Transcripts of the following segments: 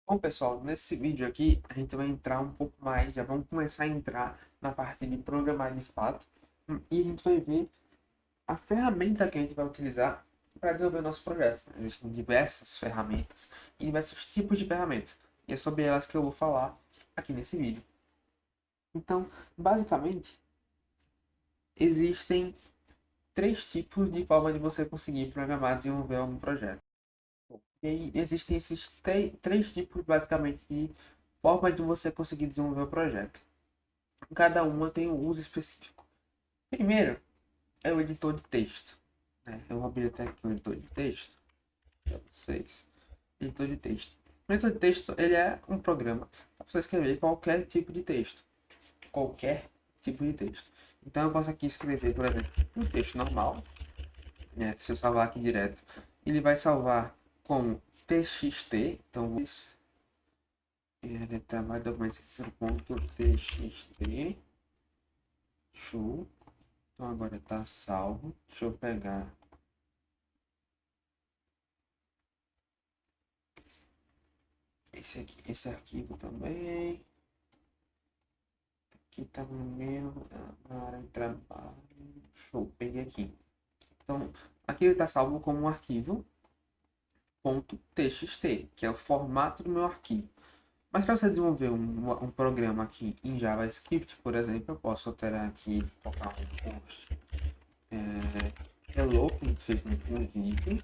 Bom, pessoal, nesse vídeo aqui a gente vai entrar um pouco mais, já vamos começar a entrar na parte de programar de fato e a gente vai ver a ferramenta que a gente vai utilizar para desenvolver nosso projeto. Existem diversas ferramentas e diversos tipos de ferramentas e é sobre elas que eu vou falar aqui nesse vídeo. Então, basicamente, existem três tipos de forma de você conseguir programar e desenvolver algum projeto. E aí existem esses três tipos, basicamente, de forma de você conseguir desenvolver o projeto. Cada uma tem um uso específico. Primeiro é o editor de texto, né? Eu vou abrir até aqui o editor de texto para vocês. Editor de texto. O editor de texto ele é um programa para você escrever qualquer tipo de texto. Qualquer tipo de texto. Então eu posso aqui escrever, por exemplo, um texto normal, né? Se eu salvar aqui direto, ele vai salvar como txt. Então ele trabalha documento.txt. Show. Então agora está salvo. Deixa eu pegar esse aqui, esse arquivo também. Aqui tá no meu na área de trabalho. Show, peguei aqui. Então aqui ele está salvo como um arquivo .txt, que é o formato do meu arquivo. Mas para você desenvolver um programa aqui em JavaScript, por exemplo, eu posso alterar aqui, colocar um post hello, que a gente fez no vídeo.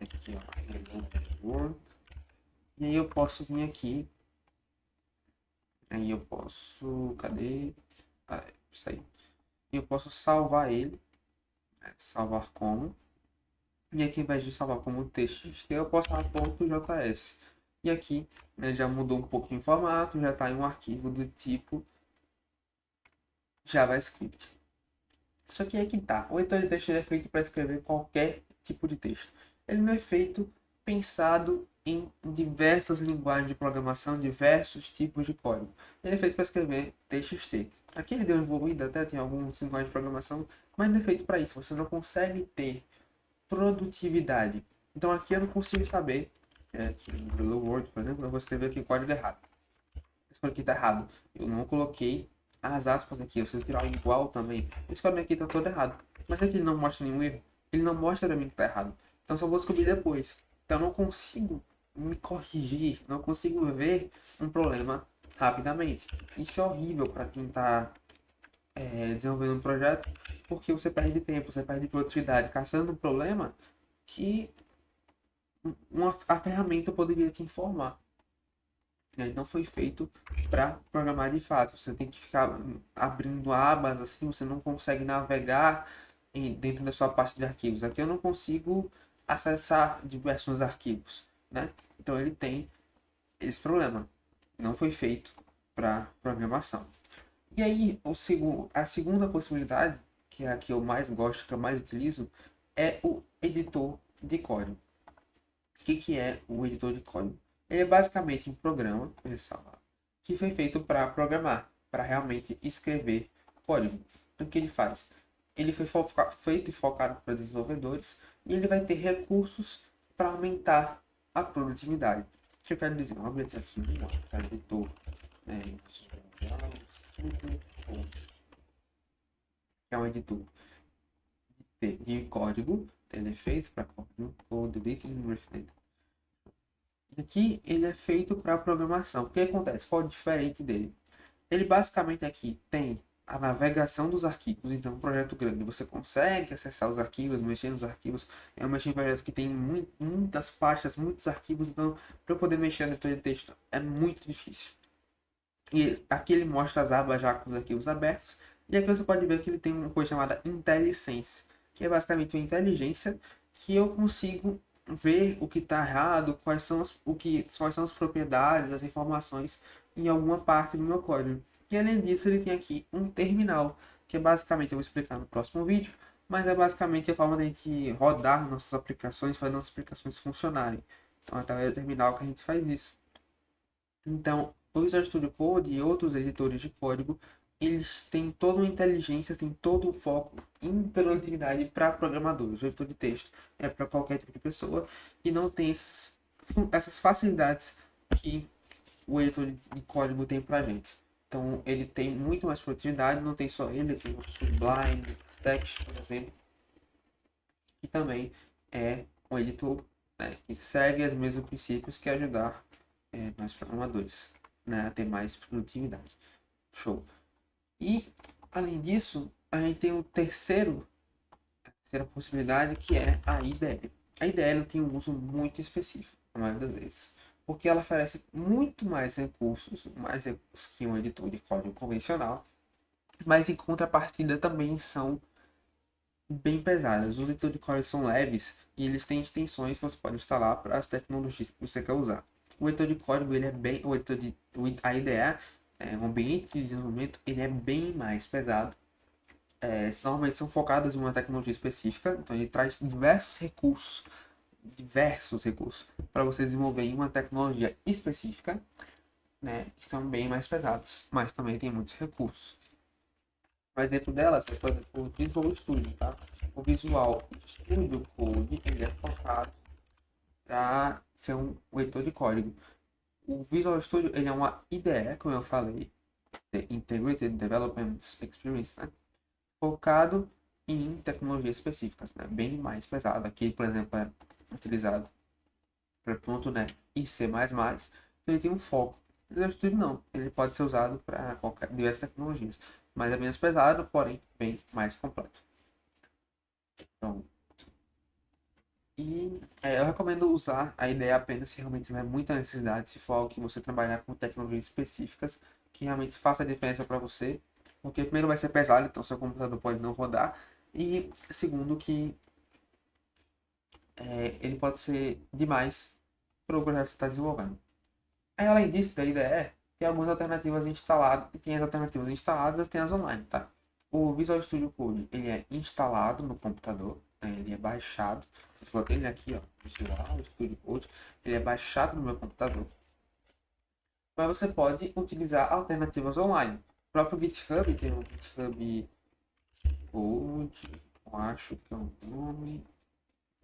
Aqui, ó, hello world. E aí eu posso vir aqui. Aí eu posso. Cadê? Ah, isso aí. Eu posso salvar ele. Né? Salvar como. E aqui, ao invés de salvar como TXT, eu posso salvar .js. E aqui, né, já mudou um pouquinho o formato. Já está em um arquivo do tipo JavaScript. Só que é que tá. O editor de texto ele é feito para escrever qualquer tipo de texto. Ele não é feito pensado em diversas linguagens de programação, diversos tipos de código. Ele é feito para escrever TXT. Aqui ele deu evoluído, até tem algumas linguagens de programação, mas não é feito para isso. Você não consegue ter produtividade. Então aqui eu não consigo saber, aqui no Hello World, por exemplo, eu vou escrever aqui o código errado. Esse código aqui tá errado. Eu não coloquei as aspas aqui. Se eu tirar o igual também, esse código aqui tá todo errado. Mas aqui ele não mostra nenhum erro. Ele não mostra pra mim que tá errado. Então só vou descobrir depois. Então eu não consigo me corrigir, não consigo ver um problema rapidamente. Isso é horrível para quem tá desenvolvendo um projeto, porque você perde tempo, você perde produtividade, caçando um problema que a ferramenta poderia te informar. Ele não foi feito para programar de fato. Você tem que ficar abrindo abas assim, você não consegue navegar dentro da sua pasta de arquivos. Aqui eu não consigo acessar diversos arquivos, né? Então ele tem esse problema. Não foi feito para programação. E aí, a segunda possibilidade, que é a que eu mais gosto, que eu mais utilizo, é o editor de código. Que é o editor de código? Ele é basicamente um programa, pessoal, que foi feito para programar, para realmente escrever código. O que ele faz? Ele foi feito e focado para desenvolvedores e ele vai ter recursos para aumentar a produtividade. O que eu quero dizer? Vamos abrir aqui um editor, que é um editor de código, ele é feito para código, code editing refined. Aqui ele é feito para programação. O que acontece? Qual é o diferente dele? Ele basicamente aqui tem a navegação dos arquivos. Então, um projeto grande, você consegue acessar os arquivos, mexer nos arquivos. É um mexer em projetos que tem muitas pastas, muitos arquivos. Então, para eu poder mexer no editor de texto é muito difícil. E aqui ele mostra as abas já com os arquivos abertos. E aqui você pode ver que ele tem uma coisa chamada IntelliSense, que é basicamente uma inteligência que eu consigo ver o que está errado, quais são as propriedades, as informações em alguma parte do meu código. E além disso, ele tem aqui um terminal, que é basicamente, eu vou explicar no próximo vídeo, mas é basicamente a forma de a gente rodar nossas aplicações, fazer nossas aplicações funcionarem. Então, é através do terminal que a gente faz isso. Então, o Visual Studio Code e outros editores de código, eles têm toda uma inteligência, têm todo o foco em produtividade para programadores. O editor de texto é para qualquer tipo de pessoa e não tem essas facilidades que o editor de código tem pra gente. Então ele tem muito mais produtividade, não tem só ele tem o Sublime Text, por exemplo, que também é um editor, né, que segue os mesmos princípios que ajudar nós programadores, né, a ter mais produtividade. Show. E além disso, a gente tem a terceira possibilidade, que é a IDE. A IDE ela tem um uso muito específico, na maioria das vezes, porque ela oferece muito mais recursos que um editor de código convencional, mas em contrapartida também são bem pesadas. Os editores de código são leves e eles têm extensões que você pode instalar para as tecnologias que você quer usar. O editor de código, ele é bem, a IDE, o ambiente de desenvolvimento, ele é bem mais pesado. Normalmente são focadas em uma tecnologia específica, então ele traz diversos recursos para você desenvolver em uma tecnologia específica, né, que são bem mais pesados, mas também tem muitos recursos. Um exemplo delas é, por exemplo, o Visual Studio, tá? O Visual Studio Code, ele é focado para ser um editor de código. O Visual Studio, ele é uma IDE, como eu falei, Integrated Development Experience, né? Focado em tecnologias específicas, né? Bem mais pesado. Aqui, por exemplo, é utilizado para .NET e C++, então ele tem um foco. O Visual Studio não, ele pode ser usado para diversas tecnologias, mas é menos pesado, porém bem mais completo. Então, eu recomendo usar a ideia apenas se realmente tiver muita necessidade, se for algo que você trabalhar com tecnologias específicas, que realmente faça a diferença para você, porque primeiro vai ser pesado, então seu computador pode não rodar, e segundo que ele pode ser demais para o projeto que você está desenvolvendo. Aí, além disso, da IDE, tem algumas alternativas instaladas, tem as alternativas instaladas, tem as online, tá? O Visual Studio Code, ele é instalado no computador, né? Ele é baixado. Eu coloquei ele aqui, ó, Visual Studio Code, ele é baixado no meu computador. Mas você pode utilizar alternativas online. O próprio GitHub tem um GitHub Code, eu acho que é o nome,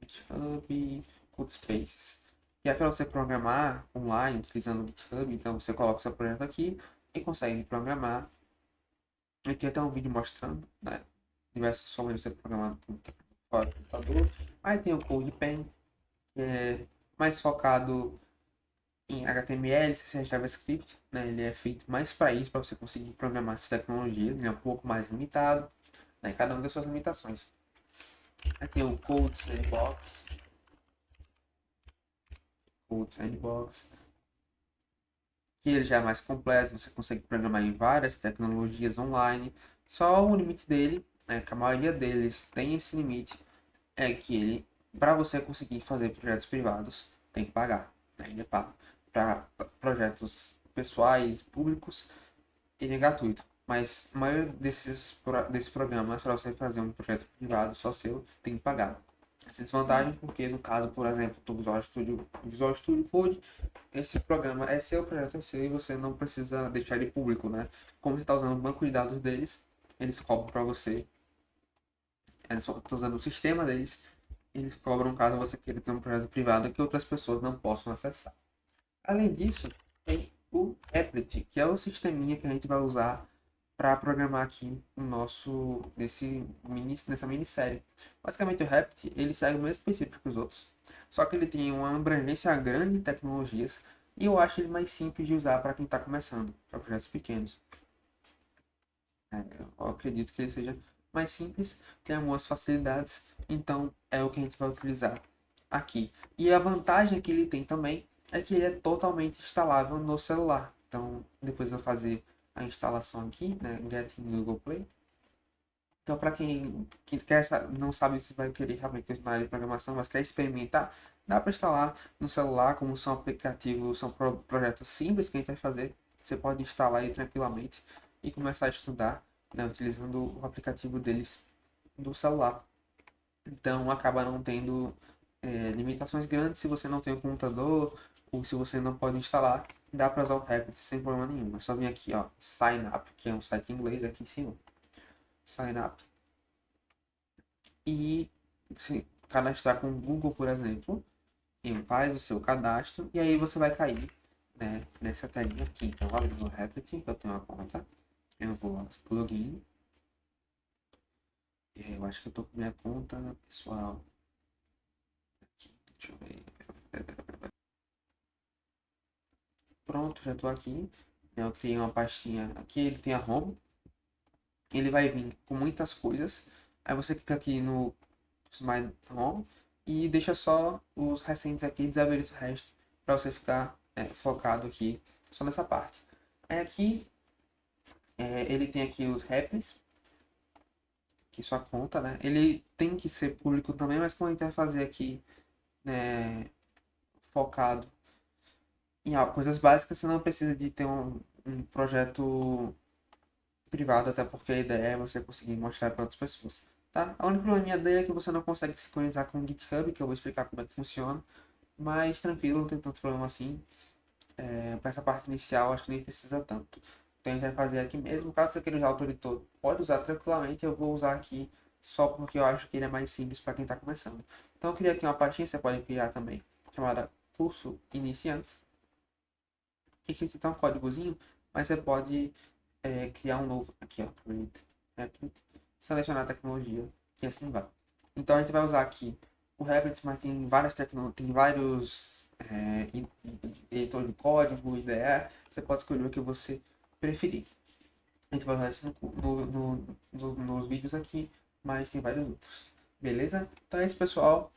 GitHub Codespaces. E é para você programar online utilizando o GitHub, então você coloca o seu projeto aqui e consegue programar. Aqui até um vídeo mostrando, né, diversas formas de ser programado fora do computador. Aí tem o CodePen, que é mais focado em HTML, CSS, JavaScript, né? Ele é feito mais para isso, para você conseguir programar essas tecnologias. Ele é um pouco mais limitado, né? Cada um tem suas limitações. Aí tem o Code Sandbox, que ele já é mais completo, você consegue programar em várias tecnologias online. Só o limite dele, que a maioria deles tem esse limite, é que ele, para você conseguir fazer projetos privados, tem que pagar, né? Ele é pago. Para projetos pessoais, públicos, ele é gratuito. Mas a maioria desses programas, para você fazer um projeto privado só seu, tem que pagar. Essa desvantagem porque, no caso, por exemplo, do Visual Studio Code, esse programa é seu, o projeto é seu e você não precisa deixar ele público, né? Como você está usando o banco de dados deles, eles cobram para você. Eles só estão usando o sistema deles, eles cobram caso você queira ter um projeto privado que outras pessoas não possam acessar. Além disso, tem o Replit, que é o sisteminha que a gente vai usar para programar aqui nessa minissérie. Basicamente, o Replit ele segue o mesmo princípio que os outros, só que ele tem uma abrangência grande de tecnologias e eu acho ele mais simples de usar para quem está começando, para projetos pequenos. Eu acredito que ele seja mais simples, tem algumas facilidades, então é o que a gente vai utilizar aqui. E a vantagem que ele tem também é que ele é totalmente instalável no celular. Então, depois eu fazer a instalação aqui, né, Get in Google Play. Então, para quem não sabe se vai querer realmente ter uma área de programação, mas quer experimentar, dá para instalar no celular, como são aplicativos, são projetos simples que a gente vai fazer. Você pode instalar aí tranquilamente e começar a estudar, né, utilizando o aplicativo deles do celular. Então, acaba não tendo limitações grandes se você não tem um computador ou se você não pode instalar. Dá para usar o Replit sem problema nenhum. É só vir aqui, ó, Sign Up, que é um site em inglês aqui em cima. Sign Up. E se cadastrar com o Google, por exemplo, e faz o seu cadastro e aí você vai cair, né, nessa telinha aqui. Então, eu vou abrir no Replit, que eu tenho uma conta. Eu vou login. Eu acho que eu tô com minha conta pessoal. Aqui, deixa eu ver. Pronto, já tô aqui. Eu criei uma pastinha. Aqui ele tem a home. Ele vai vir com muitas coisas. Aí você clica aqui no My Home e deixa só os recentes aqui, desabilita o resto para você ficar focado aqui só nessa parte. Aí aqui ele tem aqui os rappers, que sua conta, né? Ele tem que ser público também, mas como a gente vai fazer aqui, né, focado em coisas básicas, você não precisa de ter um projeto privado, até porque a ideia é você conseguir mostrar para outras pessoas, tá? A única probleminha dele é que você não consegue sincronizar com o GitHub, que eu vou explicar como é que funciona, mas tranquilo, não tem tanto problema assim. Para essa parte inicial, acho que nem precisa tanto. Então a gente vai fazer aqui mesmo. Caso você queira usar o autor editor, pode usar tranquilamente. Eu vou usar aqui só porque eu acho que ele é mais simples para quem está começando. Então eu criei aqui uma pastinha, você pode criar também, chamada Curso Iniciantes. E aqui tem um códigozinho, mas você pode criar um novo aqui, ó, Create Applet, selecionar a tecnologia e assim vai. Então a gente vai usar aqui o Replit, mas tem várias tem vários editor de código, IDE, você pode escolher o que você preferir. A gente vai usar isso nos vídeos aqui, mas tem vários outros. Beleza? Então é isso, pessoal.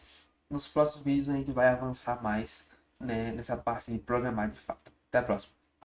Nos próximos vídeos a gente vai avançar mais, né, nessa parte de programar de fato. Até a próxima.